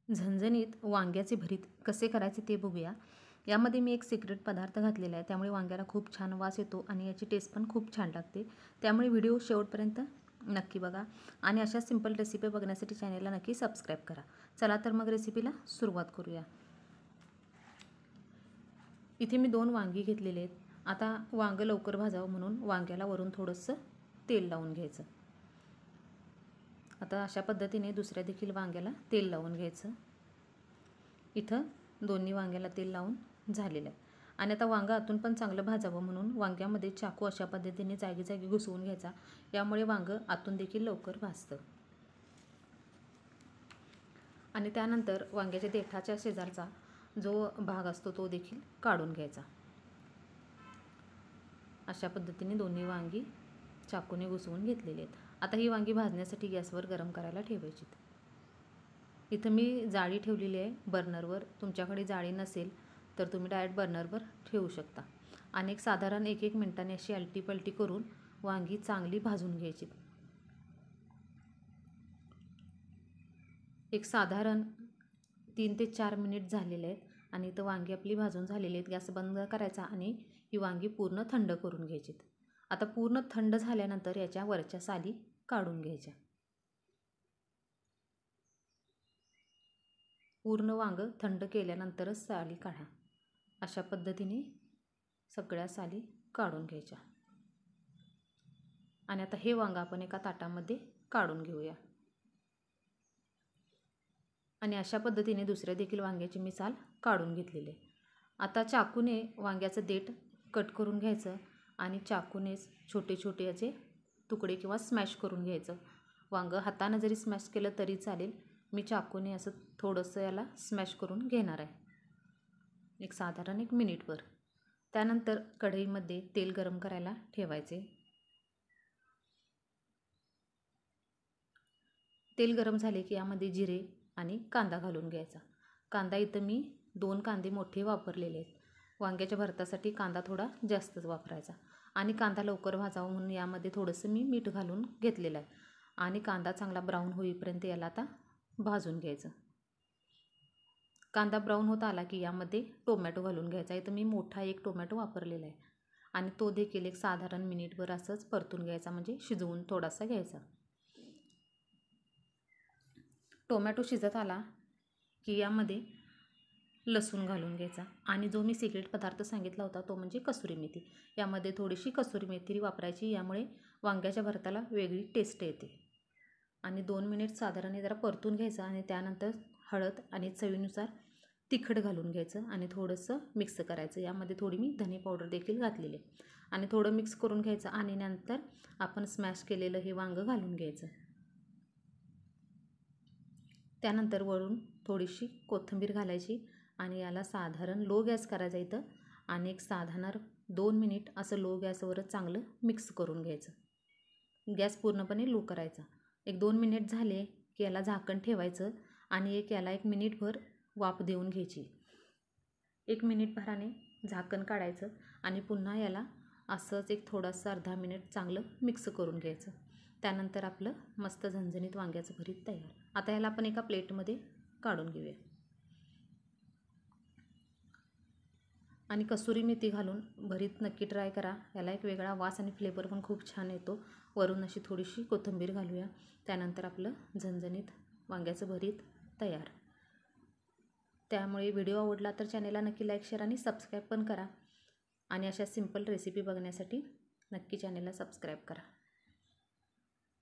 झणझणीत वांग्याचे भरीत कसे करायचे ते बघूया। यामध्ये मी एक सिक्रेट पदार्थ घातलेला आहे, त्यामुळे वांग्याला खूप छान वास येतो आणि याची टेस्ट पण खूप छान लागते। त्यामुळे व्हिडिओ शेवटपर्यंत नक्की बघा आणि अशा सिंपल रेसिपी बघण्यासाठी चॅनलला नक्की सबस्क्राईब करा। चला तर मग रेसिपीला सुरुवात करूया। इथे मी 2 वांगी घेतलेले आहेत। आता वांग लवकर भाजावं म्हणून वांग्याला वरून थोडंसं तेल लावून घ्यायचं। आता अशा पद्धतीने दुसऱ्या देखील वांग्याला तेल लावून घ्यायचं। इथं दोन्ही वांग्याला तेल लावून झालेलं आहे आणि आता वांगा आतून पण चांगलं भाजावं म्हणून वांग्यामध्ये चाकू अशा पद्धतीने जागी जागी घुसवून घ्यायचा। यामुळे वांग आतून देखील लवकर भाजतं आणि त्यानंतर वांग्याच्या देठाच्या शेजारचा जो भाग असतो तो देखील काढून घ्यायचा। अशा पद्धतीने दोन्ही वांगी चाकूने घुसवून घेतलेली आहेत। आता ही वांगी भाजण्यासाठी गॅसवर गरम करायला ठेवायची। इथं मी जाळी ठेवलेली आहे बर्नरवर। तुमच्याकडे जाळी नसेल तर तुम्ही डायरेक्ट बर्नरवर ठेवू शकता आणि साधारण 1-1 मिनिटांनी अशी अलटी पलटी करून वांगी चांगली भाजून घ्यायची। एक साधारण 3 ते 4 मिनिट झालेले आहेत आणि इथं वांगी आपली भाजून झालेली आहेत। गॅस बंद करायचा आणि ही वांगी पूर्ण थंड करून घ्यायची। आता पूर्ण थंड झाल्यानंतर याच्या वरच्या साली काढून घ्यायच्या। पूर्ण वांग थंड केल्यानंतरच साली काढा। अशा पद्धतीने सगळ्या साली काढून घ्यायच्या आणि आता हे वांग आपण एका ताटामध्ये काढून घेऊया आणि अशा पद्धतीने दुसऱ्या देखील वांग्याची मी साल काढून घेतलेली आहे। आता चाकूने वांग्याचं देठ कट करून घ्यायचं आणि चाकूनेच छोटे छोटे याचे तुकडे किंवा स्मॅश करून घ्यायचं। वांग हाताने जरी स्मॅश केलं तरी चालेल। मी चाकूने असं थोडंसं याला स्मॅश करून घेणार आहे, एक साधारण 1 मिनिटभर। त्यानंतर कढईमध्ये तेल गरम करायला ठेवायचे। तेल गरम झाले की यामध्ये जिरे आणि कांदा घालून घ्यायचा। कांदा इथं मी 2 कांदे मोठे वापरलेले आहेत। वांग्याच्या भरतासाठी कांदा थोडा जास्तच वापरायचा आणि कांदा लवकर भाजावा म्हणून यामध्ये थोडंसं मी मीठ घालून घेतलेलं आहे आणि कांदा चांगला ब्राऊन होईपर्यंत याला आता भाजून घ्यायचं। कांदा ब्राऊन होत आला की यामध्ये टोमॅटो घालून घ्यायचा। इथं मी मोठा 1 टोमॅटो वापरलेला आहे आणि तो देखील एक साधारण मिनिटभर असंच परतून घ्यायचा, म्हणजे शिजवून थोडासा घ्यायचा। टोमॅटो शिजत आला की यामध्ये लसूण घालून घ्यायचा आणि जो मी सिक्रेट पदार्थ सांगितला होता तो म्हणजे कसुरी मेथी। यामध्ये थोडीशी कसुरी मेथी वापरायची, यामुळे वांग्याच्या भरताला वेगळी टेस्ट येते। आणि 2 मिनिट साधारण जरा परतून घ्यायचं आणि त्यानंतर हळद आणि चवीनुसार तिखट घालून घ्यायचं आणि थोडंसं मिक्स करायचं। यामध्ये थोडी मी धने पावडर देखील घातलेली आहे आणि थोडं मिक्स करून घ्यायचं आणि नंतर आपण स्मॅश केलेलं हे वांगं घालून घ्यायचं। त्यानंतर वरून थोडीशी कोथिंबीर घालायची आणि याला साधारण लो गॅस करायचा इथं आणि एक साधारण 2 मिनिट असं लो गॅसवरच चांगलं मिक्स करून घ्यायचं। गॅस पूर्णपणे लो करायचा। 1-2 मिनिट झाले की याला झाकण ठेवायचं आणि याला 1 मिनिटभर वाफ देऊन घ्यायची। 1 मिनिटभराने झाकण काढायचं आणि पुन्हा याला असंच एक थोडासा अर्धा मिनिट चांगलं मिक्स करून घ्यायचं। त्यानंतर आपलं मस्त झणझणीत वांग्याचं भरीत तयार। आता याला आपण एका प्लेटमध्ये काढून घेऊया आणि कसुरी मेथी घालून भरीत नक्की ट्राय करा। याला एक वेगळा वास आणि फ्लेवर पण खूप छान येतो। वरून अशी थोडीशी कोथिंबीर घालूया। त्यानंतर आपलं झणझणीत वांग्याचं भरीत तयार। त्यामुळे व्हिडिओ आवडला तर चॅनलला नक्की लाईक, शेअर आणि सबस्क्राईब पण करा आणि अशा सिंपल रेसिपी बघण्यासाठी नक्की चॅनलला सबस्क्राईब करा।